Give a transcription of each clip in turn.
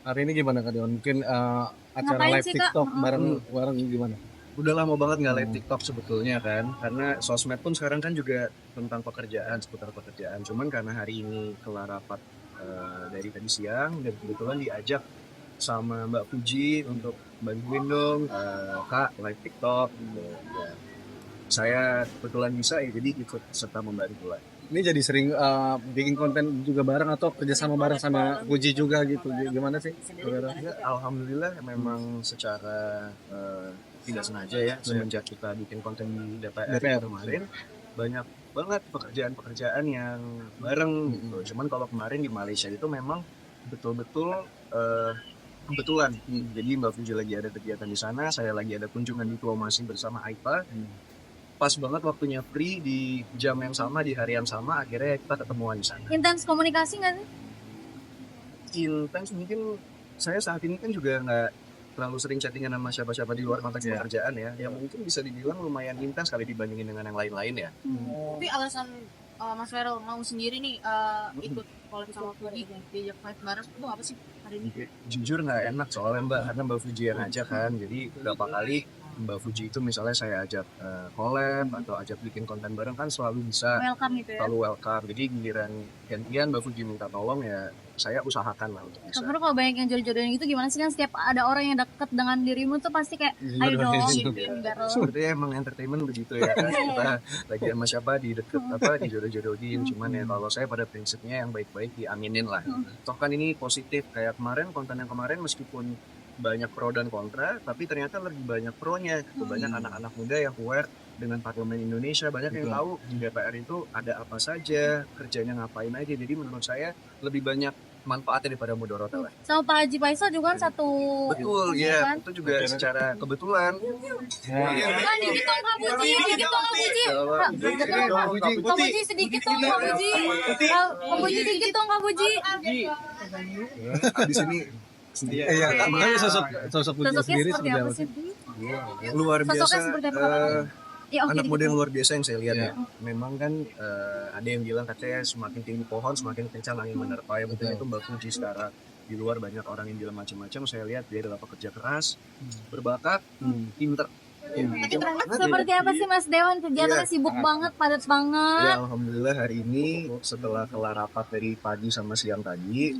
Hari ini gimana Kak Dion? Mungkin acara Ngapain live sih, Kak? TikTok Heeh. bareng bareng gimana? Udah lama banget nggak live TikTok sebetulnya kan, karena sosmed pun sekarang kan juga tentang pekerjaan, seputar pekerjaan. Cuman karena hari ini kelar rapat dari tadi siang dan kebetulan diajak sama Mbak Fuji untuk bantuin dong Kak live TikTok gitu. Ya, saya kebetulan bisa ya jadi ikut serta membantu lah. Ini jadi sering bikin konten juga bareng atau kerjasama bareng sama Puji juga gitu? Gimana sih? Saudara? Ya, alhamdulillah memang secara tidak sengaja ya semenjak kita bikin konten di DPR, DPR. kemarin banyak banget pekerjaan-pekerjaan yang bareng gitu. Cuman kalau kemarin di Malaysia itu memang betul-betul kebetulan. Jadi Mbak Fuji lagi ada kegiatan di sana, saya lagi ada kunjungan diplomasi bersama AIPA. Pas banget waktunya free di jam yang sama, di hari yang sama, akhirnya kita ketemuan di sana. Intens komunikasi nggak sih? Intens mungkin saya saat ini kan juga nggak terlalu sering chattingan sama siapa-siapa di luar konteks pekerjaan ya. Yang mungkin bisa dibilang lumayan intens kali dibandingin dengan yang lain-lain ya. Tapi alasan Mas Ferel mau sendiri nih ikut collab sama Fuji diajak live bareng itu apa sih hari ini? Jujur nggak enak soalnya Mbak, karena Mbak Fuji yang ngajak kan. Jadi beberapa kali Mbak Fuji itu misalnya saya ajak collab atau ajak bikin konten bareng kan selalu bisa, Welcome gitu ya. selalu welcome. Jadi giliran gantian Mbak Fuji minta tolong ya saya usahakan lah untuk bisa. Sebenarnya kalau banyak yang jodoh-jodohin gitu gimana sih, kan setiap ada orang yang deket dengan dirimu tuh pasti kayak ayo dong gitu biar lo. Sepertinya emang entertainment begitu ya kan. Kita lagi sama siapa di deket apa dijodoh-jodohin. Cuman ya kalau saya pada prinsipnya yang baik-baik diaminin lah. Toh kan ini positif, kayak kemarin konten yang kemarin meskipun banyak pro dan kontra, tapi ternyata lebih banyak pro-nya. Banyak anak-anak muda yang aware dengan parlemen Indonesia, banyak yang tahu di DPR itu ada apa saja, kerjanya ngapain aja. Jadi menurut saya lebih banyak manfaatnya daripada mudaratnya lah. Sama Pak Haji Faisal juga kan satu. Betul ini ya, kan? itu juga secara kebetulan. Kan dikit dong Kak Puji, dikit dong Kak Puji. Kak Puji sedikit dong Kak Puji. Kak Puji dikit dong Kak Puji. Di sini Iya, makanya sosok Puji Sosoknya sendiri seperti seperti apa apa sih? sih? luar Sosoknya biasa. seperti apa? Ya, oke, Anak dikit muda yang dong. luar biasa yang saya lihat ya. Memang kan ada yang bilang katanya semakin tinggi pohon semakin kencang angin menerpa ya, betul itu Mbak Fuji. Sekarang di luar banyak orang yang bilang macam-macam, saya lihat dia adalah pekerja keras, berbakat, pinter. Seperti apa sih Mas Dewan, kegiatannya sibuk banget, padat Ya banget. alhamdulillah hari ini setelah kelar rapat dari pagi sama siang tadi,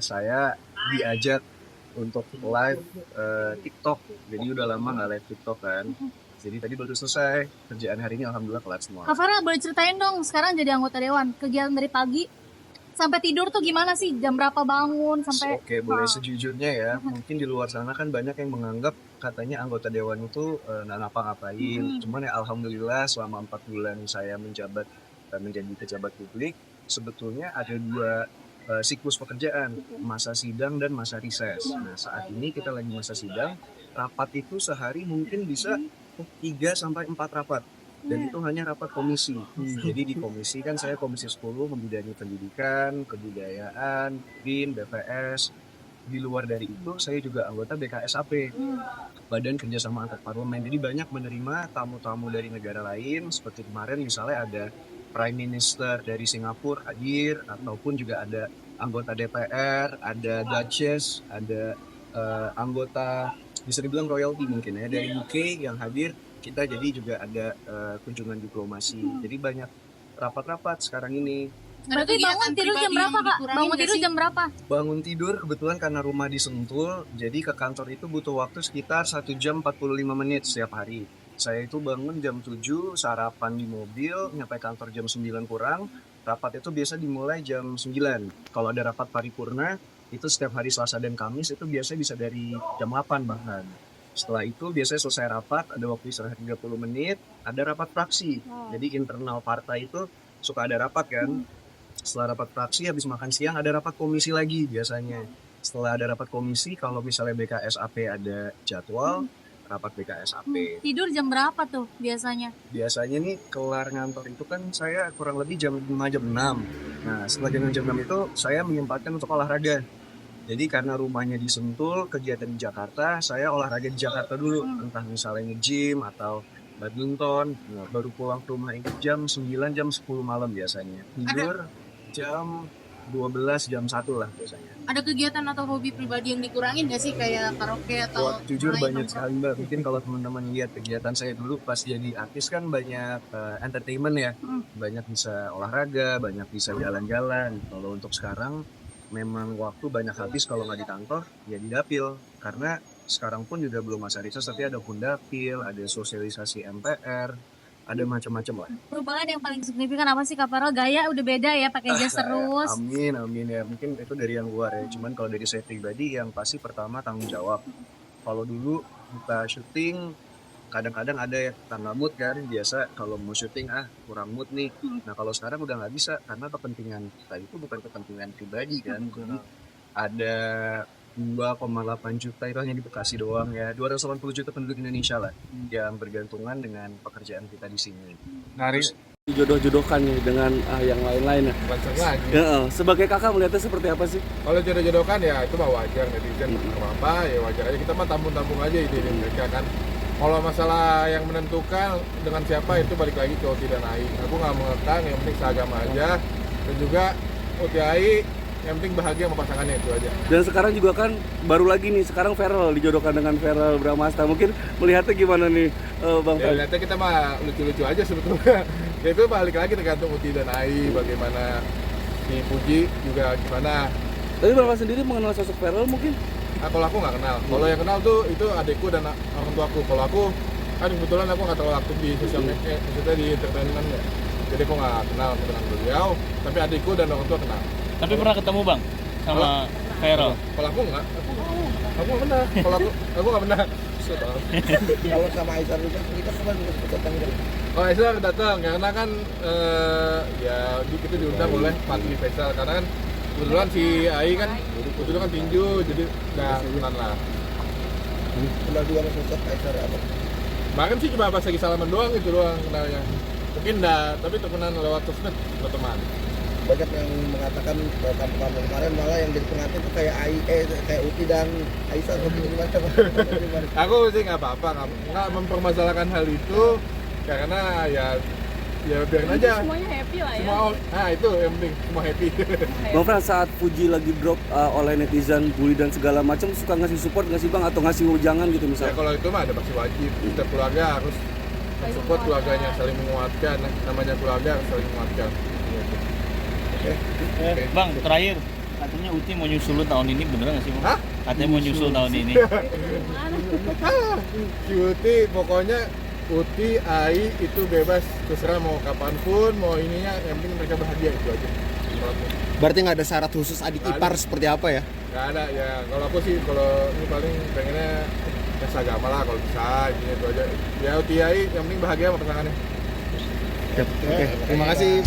saya diajak untuk live TikTok. Jadi udah lama nggak live TikTok kan. Jadi tadi baru selesai kerjaan hari ini, alhamdulillah kelar semua. Kak Farah boleh ceritain dong, sekarang jadi anggota Dewan, kegiatan dari pagi sampai tidur tuh gimana sih? Jam berapa bangun sampai? Oke, boleh sejujurnya ya, mungkin di luar sana kan banyak yang menganggap katanya anggota dewan itu nggak ngapa-ngapain. Cuman ya alhamdulillah selama 4 bulan saya menjabat menjadi pejabat publik, sebetulnya ada dua siklus pekerjaan, masa sidang dan masa rises. Nah saat ini kita lagi masa sidang, rapat itu sehari mungkin bisa 3 sampai 4 rapat. Dan itu hanya rapat komisi. Jadi di komisi kan saya komisi 10 membidangi pendidikan, kebudayaan, BIN, BPS. Di luar dari itu saya juga anggota BKSAP, Badan Kerjasama Antar Parlemen. Jadi banyak menerima tamu-tamu dari negara lain. Seperti kemarin misalnya ada Prime Minister dari Singapura hadir, ataupun juga ada anggota DPR, ada Duchess, ada anggota bisa dibilang royalty mungkin ya dari UK yang hadir. Kita jadi juga ada kunjungan diplomasi. Jadi banyak rapat-rapat sekarang ini. Berarti bangun tidur jam berapa Kak? Bangun tidur jam berapa? Bangun tidur kebetulan karena rumah di Sentul, jadi ke kantor itu butuh waktu sekitar 1 jam 45 menit setiap hari. Saya itu bangun jam 7, sarapan di mobil, nyampe kantor jam 9 kurang. Rapat itu biasa dimulai jam 9. Kalau ada rapat paripurna, itu setiap hari Selasa dan Kamis itu biasanya bisa dari jam 8 bahkan. Setelah itu biasanya selesai rapat, ada waktu istirahat 30 menit, ada rapat fraksi. Jadi internal partai itu suka ada rapat kan. Setelah rapat fraksi, habis makan siang ada rapat komisi lagi biasanya. Setelah ada rapat komisi, kalau misalnya BKSAP ada jadwal, rapat BKSAP. Tidur jam berapa tuh biasanya? Biasanya nih kelar ngantor itu kan saya kurang lebih jam 5 jam 6. Nah setelah jam 6 itu saya menyempatkan untuk olahraga. Jadi karena rumahnya di Sentul, kegiatan di Jakarta, saya olahraga di Jakarta dulu. Entah misalnya nge-gym atau badminton. Nah, baru pulang ke rumah itu jam 9, jam 10 malam biasanya. Tidur jam 12 jam 1 lah biasanya. Ada kegiatan atau hobi pribadi yang dikurangin gak sih kayak karaoke atau Wah, jujur main banyak nongkrong? sekali Mbak. Mungkin kalau teman-teman lihat kegiatan saya dulu pas jadi artis kan banyak entertainment ya. Banyak bisa olahraga, banyak bisa jalan-jalan. Kalau untuk sekarang memang waktu banyak habis kalau nggak di kantor ya di dapil. Karena sekarang pun juga belum masa recess tapi ada pundapil, ada sosialisasi MPR, ada macam-macam lah. Perubahan yang paling signifikan apa sih Kak Farel? Gaya udah beda ya, pakai jas terus. Amin, amin ya. Mungkin itu dari yang luar ya. Cuman kalau dari saya pribadi yang pasti pertama tanggung jawab. Kalau dulu kita syuting, kadang-kadang ada yang tangga mood kan. Biasa kalau mau syuting kurang mood nih. Nah kalau sekarang udah nggak bisa karena kepentingan kita itu bukan kepentingan pribadi kan. Jadi ada 2,8 juta itu hanya di Bekasi doang ya. 280 juta penduduk Indonesia lah yang bergantungan dengan pekerjaan kita di sini. Nari Dijodoh-jodohkan nih dengan yang lain-lain ya. Bancang lagi. Ya, sebagai kakak melihatnya seperti apa sih? Kalau jodoh-jodohkan ya itu mah wajar, netizen apa ya wajar aja, kita mah tampung-tampung aja ide mereka kan. Kalau masalah yang menentukan dengan siapa itu balik lagi ke Uti dan Ai. Aku nggak mengekang, yang penting seagama aja. Dan juga Uti Ai yang penting bahagia sama pasangannya, itu aja. Dan sekarang juga kan baru lagi nih, sekarang Ferel dijodohkan dengan Ferel Bramasta. Mungkin melihatnya gimana nih Bang Ya Ferel? lihatnya kita mah lucu-lucu aja sebetulnya. Ya itu balik lagi tergantung Uti dan Ai, bagaimana si Puji juga gimana. Tapi Bapak sendiri mengenal sosok Ferel mungkin? Nah, kalau aku nggak kenal. Kalau yang kenal tuh itu adikku dan orang tuaku. Kalau aku kan kebetulan aku nggak terlalu aktif di sosial media, maksudnya di entertainment ya. Jadi aku nggak kenal dengan beliau. Tapi adikku dan orang tua kenal. Tapi pernah ketemu Bang sama Ferel? Kalau aku nggak pernah. Kalau aku nggak pernah. Kalau sama Aisyah juga kita kemarin datang gitu. Oh Aisyah datang karena kan ya kita diundang oleh Fadli Faisal karena kan kebetulan si Ai kan kebetulan kan tinju jadi udah kenalan lah. Kenal juga sama sosok Aisyah apa? Bahkan sih cuma pas lagi salaman doang itu doang kenalnya. Mungkin tapi temenan lewat sosmed teman. Banyak yang mengatakan kamu kemarin malah yang jadi pengantin itu kayak kayak Uti dan Aisyah gimana? Aku sih nggak apa-apa, nggak mempermasalahkan hal itu karena ya biarin aja. Semuanya happy lah ya. Nah itu yang penting semua happy. Bang Ferel saat Fuji lagi drop oleh netizen, bully dan segala macam, suka ngasih support nggak sih Bang? Atau ngasih ujangan gitu Ya misalnya? kalau itu mah ada pasti wajib. Setiap keluarga harus support keluarganya, saling menguatkan. Namanya keluarga harus saling menguatkan. Bang, terakhir katanya Uti mau nyusul lu tahun ini, bener nggak sih Bang? Hah? Katanya mau nyusul tahun ini. Si Uti pokoknya Uti, Ai itu bebas terserah mau kapanpun, mau ininya yang penting mereka bahagia itu aja. Berarti nggak ada syarat khusus adik ipar seperti apa ya? Nggak ada ya, kalau aku sih kalau ini paling pengennya ya seagama lah kalau bisa, ini itu aja. Ya Uti, Ai yang penting bahagia sama pasangannya. Oke, terima kasih.